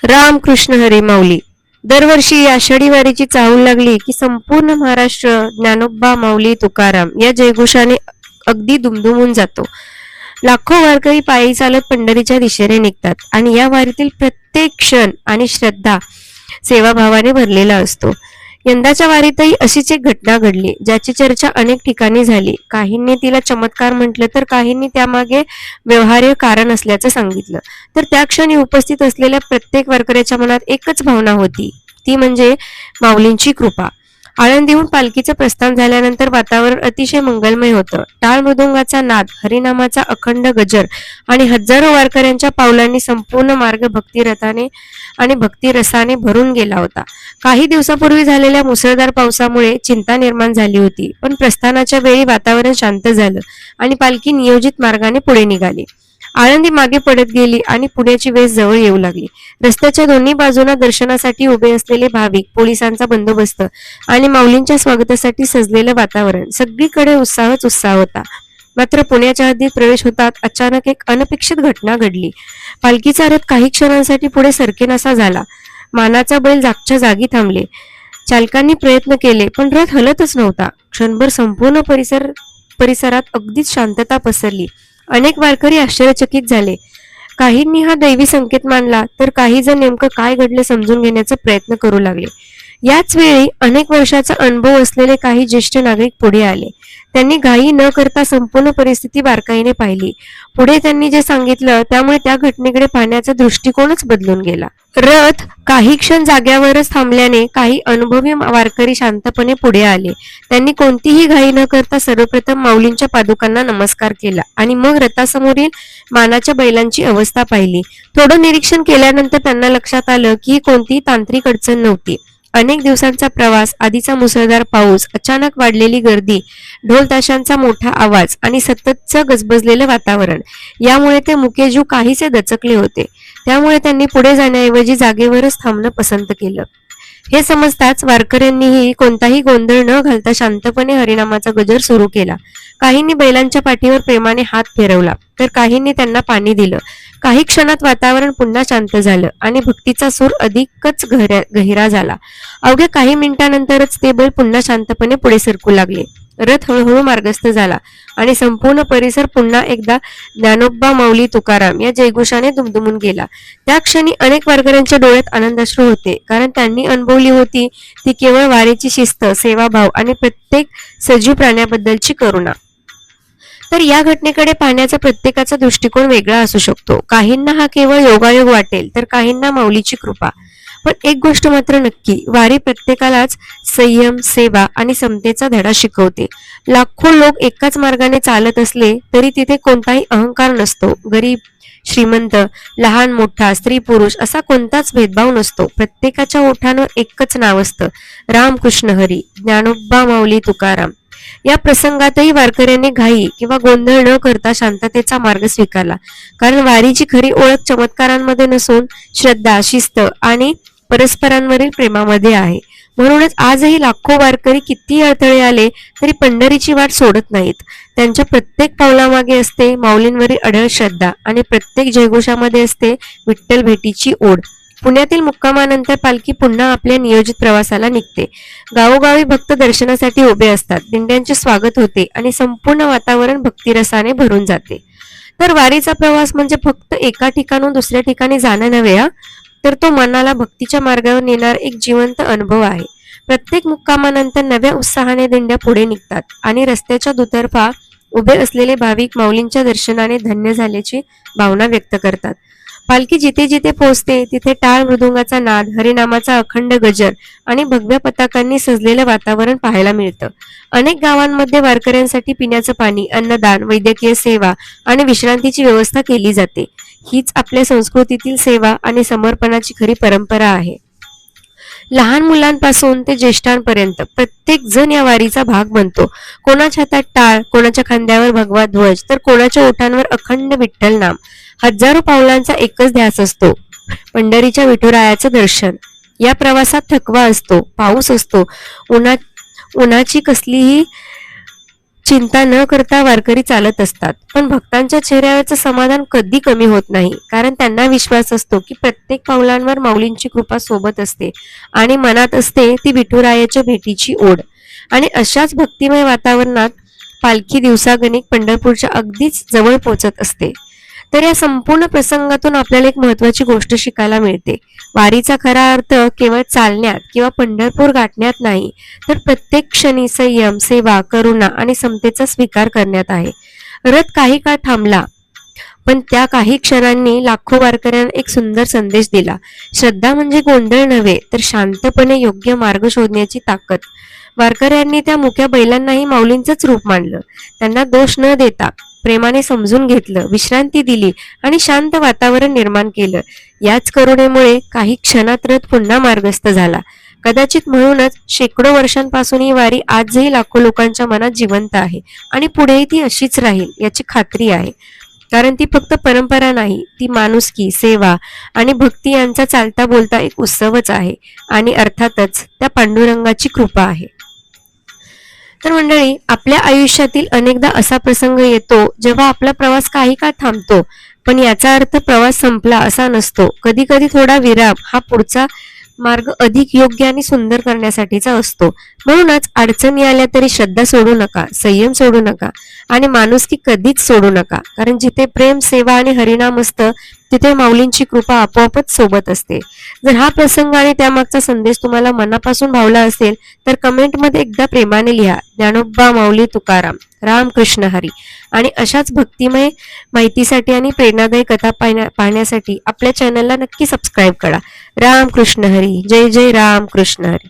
रामकृष्ण हरी माऊली. दरवर्षी आषाढी वारीची चाहूल लागली की संपूर्ण महाराष्ट्र ज्ञानोबा माऊली तुकाराम या जयघोषाने अगदी दुमदुमून जातो. लाखो वारकरी पायी चालत पंढरीच्या दिशेने निघतात आणि या वारीतील प्रत्येक क्षण आणि श्रद्धा सेवाभावाने भरलेला असतो. यंदाच्या वारीतही अशीच एक घटना घडली, ज्याची चर्चा अनेक ठिकाणी झाली. काहींनी तिला चमत्कार म्हटलं तर काहींनी त्यामागे व्यवहार्य कारण असल्याचं सांगितलं. तर त्या क्षणी उपस्थित असलेल्या प्रत्येक वारकऱ्याच्या मनात एकच भावना होती, ती म्हणजे माऊलींची कृपा. आळंदीहून पालखीचं प्रस्थान झाल्यानंतर वातावरण अतिशय मंगलमय होतं. टाळ मृदुंगाचा नाद, हरिनामाचा अखंड गजर आणि हजारो वारकऱ्यांच्या पावलांनी संपूर्ण मार्ग भक्तिरथाने आणि भक्तिरसाने भरून गेला होता. काही दिवसापूर्वी झालेल्या मुसळधार पावसामुळे चिंता निर्माण झाली होती, पण प्रस्थानाच्या वेळी वातावरण शांत झालं आणि पालखी नियोजित मार्गाने पुढे निघाली. आळंदी मागे पडत गेली आणि पुण्याची वेस जवळ येऊ लागली. रस्त्याच्या दोन्ही बाजूला दर्शनासाठी उभे असलेले भाविक, पोलिसांचा बंदोबस्त आणि माऊलींच्या स्वागतासाठी सजलेलं वातावरण, सगळीकडे उत्साहच उत्साह होता. मात्र पुण्याच्या हद्दीत प्रवेश होतात अचानक एक अनपेक्षित घटना घडली. पालखीचा रथ काही क्षणांसाठी पुढे सरकेनासा झाला. मानाचा बैल जागच्या जागी थांबले. चालकांनी प्रयत्न केले, पण रथ हलतच नव्हता. क्षणभर संपूर्ण परिसरात अगदीच शांतता पसरली. अनेक वारकरी आश्चर्यचकित झाले. काहींनी हा दैवी संकेत मानला, तर काही जण नेमकं काय घडले समजून घेण्याचा प्रयत्न करू लागले. याच वेळी अनेक वर्षाचा अनुभव असलेले काही ज्येष्ठ नागरिक पुढे आले. त्यांनी घाई न करता संपूर्ण परिस्थिती बारकाईने पाहिली. पुढे त्यांनी जे सांगितलं त्यामुळे त्या घटनेकडे पाहण्याचा दृष्टिकोनच बदलून गेला. रथ काही क्षण जाग्यावरच थांबल्याने काही अनुभवी वारकरी शांतपणे पुढे आले. त्यांनी कोणतीही घाई न करता सर्वप्रथम माऊलींच्या पादुकांना नमस्कार केला आणि मग रथासमोरील मानाच्या बैलांची अवस्था पाहिली. थोडं निरीक्षण केल्यानंतर त्यांना लक्षात आलं की कोणतीही तांत्रिक अडचण नव्हती. अनेक दिवसांचा प्रवास, आधीचा मुसळधार पाऊस, अचानक वाढलेली गर्दी, ढोल ताशांचा मोठा आवाज आणि सततचं गजबजलेलं वातावरण यामुळे ते मुकेजू काहीसे दचकले होते. त्यामुळे त्यांनी पुढे जाण्याऐवजी जागेवरच थांबणं पसंत केलं. हे समजताच वारकऱ्यांनीही कोणताही गोंधळ न घालता शांतपणे हरिनामाचा गजर सुरू केला. काहींनी बैलांच्या पाठीवर प्रेमाने हात फिरवला, तर काहींनी त्यांना पाणी दिलं. काही क्षणात वातावरण पुन्हा शांत झालं आणि भक्तीचा सूर अधिकच गहिरा झाला. अवघ्या काही मिनिटांनंतरच ते बैल पुन्हा शांतपणे पुढे सरकू लागले. रथ हळूहळू मार्गस्थ झाला आणि संपूर्ण परिसर पुन्हा एकदा ज्ञानोबा माऊली तुकाराम या जयघोषाने दुमदुमून गेला. त्या क्षणी अनेक वारकऱ्यांच्या डोळ्यात आनंदाश्रू होते, कारण त्यांनी अनुभवली होती ती केवळ वारीची शिस्त, सेवाभाव आणि प्रत्येक सजीव प्राण्याबद्दलची करुणा. तर या घटनेकडे पाहण्याचा प्रत्येकाचा दृष्टिकोन वेगळा असू शकतो. काहींना हा केवळ योगायोग वाटेल, तर काहींना माऊलीची कृपा. पण एक गोष्ट मात्र नक्की, वारी प्रत्येकालाच संयम, सेवा आणि समतेचा धडा शिकवते. लाखो लोक एकाच मार्गाने चालत असले तरी तिथे कोणताही अहंकार नसतो. गरीब श्रीमंत, लहान मोठा, स्त्री पुरुष असा कोणताच भेदभाव नसतो. प्रत्येकाच्या ओठांवर एकच नाव असतं, रामकृष्ण हरी, ज्ञानोबा माऊली तुकाराम. या प्रसंगातही वारकऱ्यांनी घाई किंवा गोंधळ न करता शांततेचा मार्ग स्वीकारला, कारण वारीची खरी ओळख चमत्कारांमध्ये नसून श्रद्धा, शिस्त आणि परस्परांवरील प्रेमामध्ये आहे. म्हणूनच आजही लाखो वारकरी किती अडथळे आले तरी पंढरीची वाट सोडत नाहीत. त्यांच्या प्रत्येक पावलामागे असते माऊलींवरील अढळ श्रद्धा आणि प्रत्येक जयघोषामध्ये असते विठ्ठल भेटीची ओढ. पुण्यातील मुक्कामानंतर पालखी पुन्हा आपल्या नियोजित प्रवासाला निघते. गावोगावी भक्त दर्शनासाठी उभे असतात. दिंड्यांचे स्वागत होते आणि संपूर्ण वातावरण भक्तिरसाने भरून जाते. तर वारीचा प्रवास म्हणजे फक्त एका ठिकाणून दुसऱ्या ठिकाणी जाणं नव्हे, तर तो मनाला भक्तीच्या मार्गावर नेणारा एक जिवंत अनुभव आहे. प्रत्येक मुक्कामानंतर नव्या उत्साहाने दिंड्या पुढे निघतात आणि रस्त्याच्या दुतर्फा उभे असलेले भाविक माऊलींच्या दर्शनाने धन्य झाल्याची भावना व्यक्त करतात. पालखी जिथे जिथे पोहोचते तिथे टाळ मृदुंगाचा नाद, हरिनामाचा अखंड गजर आणि भगव्या पताकांनी सजलेलं वातावरण पाहायला मिळतं. अनेक गावांमध्ये वारकऱ्यांसाठी पिण्याचं पाणी, अन्नदान, वैद्यकीय सेवा आणि विश्रांतीची व्यवस्था केली जाते. हीच आपल्या संस्कृतीतील सेवा आणि समर्पणाची खरी परंपरा आहे. लहान मुलांपासून ते ज्येष्ठांपर्यंत प्रत्येक जण या वारीचा भाग बनतो. कोणाच्या हातात टाळ, कोणाच्या खांद्यावर भगवा ध्वज, तर कोणाच्या ओठांवर अखंड विठ्ठल नाम. हजारो पावलांचा एकच ध्यास असतो, पंढरीच्या विठुरायाचं दर्शन. या प्रवासात थकवा असतो, पाऊस असतो, उन्हाची कसलीही चिंता न करता वारकरी चालत असतात, पण भक्तांच्या चेहऱ्यावरचं समाधान कधी कमी होत नाही, कारण त्यांना विश्वास असतो की प्रत्येक पावलांवर माऊलींची कृपा सोबत असते आणि मनात असते ती विठुरायाच्या भेटीची ओढ. आणि अशाच भक्तिमय वातावरणात पालखी दिवसागणिक पंढरपूरच्या अगदीच जवळ पोहोचत असते. तर या संपूर्ण प्रसंगातून आपल्याला एक महत्वाची गोष्ट शिकायला मिळते. वारीचा खरा अर्थ केवळ चालण्यात किंवा पंढरपूर गाठण्यात नाही, तर प्रत्येक क्षणी संयम, सेवा, करुणा आणि समतेचा स्वीकार करण्यात आहे. रथ काही काळ थांबला, पण त्या काही क्षणांनी लाखो वारकऱ्यांना एक सुंदर संदेश दिला. श्रद्धा म्हणजे गोंधळ नव्हे, तर शांतपणे योग्य मार्ग शोधण्याची ताकद. वारकऱ्यांनी त्या मुक्या बैलांनाही माऊलींचंच रूप मानलं. त्यांना दोष न देता प्रेमाने समजून घेतलं, विश्रांती दिली आणि शांत वातावरण निर्माण केलं. याच करुणेमुळे काही क्षणात रथ पुन्हा मार्गस्थ झाला. कदाचित म्हणूनच शेकडो वर्षांपासून ही वारी आजही लाखो लोकांच्या मनात जिवंत आहे आणि पुढेही ती अशीच राहील याची खात्री आहे. कारण ती फक्त परंपरा नाही, ती माणुसकी, सेवा आणि भक्ती यांचा चालता बोलता एक उत्सवच आहे आणि अर्थातच त्या पांडुरंगाची कृपा आहे. तर मंडळी, आपल्या आयुष्यातील अनेकदा असा प्रसंग येतो जेव्हा आपला प्रवास काही काळ थांबतो, पण याचा अर्थ प्रवास संपला असा नसतो. कधी कधी थोडा विराम हा पुढचा मार्ग अधिक योग्य आणि सुंदर करण्यासाठीचा असतो. म्हणूनच अडचणी आल्या तरी श्रद्धा सोडू नका, संयम सोडू नका आणि माणुसकी कधीच सोडू नका. कारण जिथे प्रेम, सेवा आणि हरिनाम असतं, तिथे माऊलींची कृपा आपोआपच सोबत असते. जर हा प्रसंग आणि त्यामागचा संदेश तुम्हाला मनापासून भावला असेल, तर कमेंटमध्ये एकदा प्रेमाने लिहा, ज्ञानोबा माऊली तुकाराम, रामकृष्ण हरी. आणि अशाच भक्तिमय माहितीसाठी आणि प्रेरणादायी कथा पाहण्यासाठी आपल्या चॅनलला नक्की सबस्क्राईब करा. रामकृष्ण हरी. जय जय रामकृष्ण हरी.